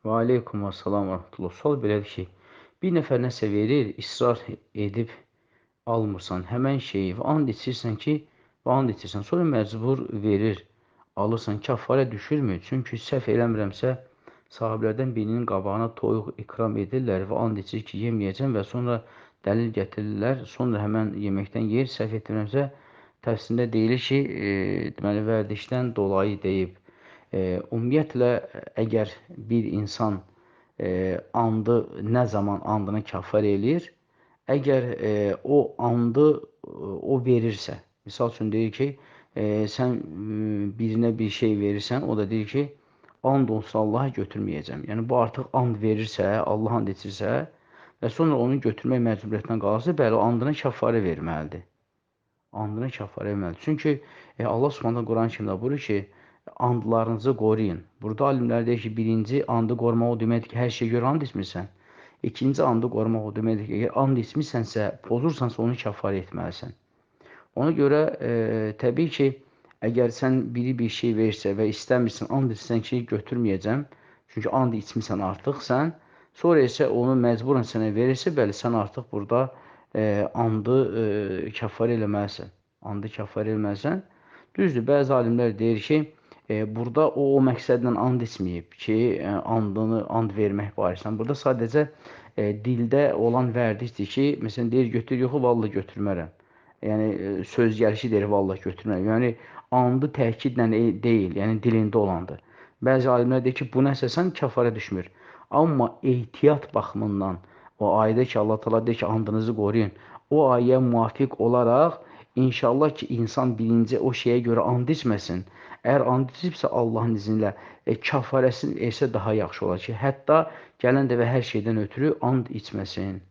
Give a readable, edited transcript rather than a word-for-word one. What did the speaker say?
Və aleykum assalam və rahmetullah. Sual belədir ki, bir nəfər nəsə verir, israr edib almırsan həmən şeyi və and içirsən ki, və and içirsən, sonra məcbur verir, alırsan, kəffarə düşürmü? Çünki səhv eləmirəmsə, sahabelərdən birinin qabağına toyuq ikram edirlər və and içir ki, yeməyəcəm və sonra dəlil gətirirlər, sonra həmən yeməkdən yer, səhv etmirəmsə, təfsirində deyilir ki, deməli, vərdişdən dolayı deyib. Ümumiyyətlə, əgər bir insan andı nə zaman andını kəffar eləyir, əgər o andı o verirsə, misal üçün deyir ki, sən birinə bir şey verirsən, o da deyir ki, and olsa Allaha götürməyəcəm. Yəni, bu artıq and verirsə, Allah and içirsə və sonra onu götürmək məcburiyyətindən qalırsa, bəli, o andına kəffarə verməlidir. Andına kəffarə verməlidir. Çünki Allah Subhanahu Quran-ı Kərimdə buyurur ki, andlarınızı qoruyun. Burada alimlər deyir ki, birinci andı qorumaq o deməkdir ki, hər şeyə görə and içmirsən. İkinci andı qorumaq o deməkdir ki, əgər and içmirsənsə, pozursansa onu kəffarə etməlisən. Ona görə təbii ki, əgər sən biri bir şey verirsə və istəmirsən, and içsən ki, götürməyəcəm, çünki and içmirsən artıq sən, sonra isə onu məcburən sənə verirsə, bəli, sən artıq burada andı kəffar eləməlisən. Andı kəffar eləməlisən. Düzdür, bəzi alimlər deyir ki, burada o məqsədlə and içməyib ki, andını and vermək barəsində. Burada sadəcə dildə olan vərdişdir ki, məsələn, deyir, götür, yox, vallahi götürmərəm. Yəni, söz gəlişi deyir, vallahi götürmərəm. Yəni, andı təkidlə deyil, yəni dilində olandır. Bəzi alimlər deyir ki, buna əsasən kəffarə düşmür. Amma ehtiyat baxımından o ayədə ki, Allah təala deyir ki, andınızı qoruyun. O ayəyə müvafiq olaraq inşallah ki, insan birinci o şeyə görə and içməsin. Əgər and içibsə Allahın izni ilə kəffarəsini etsə daha yaxşı olar ki, hətta gələn dəfə hər şeydən ötürü and içməsin.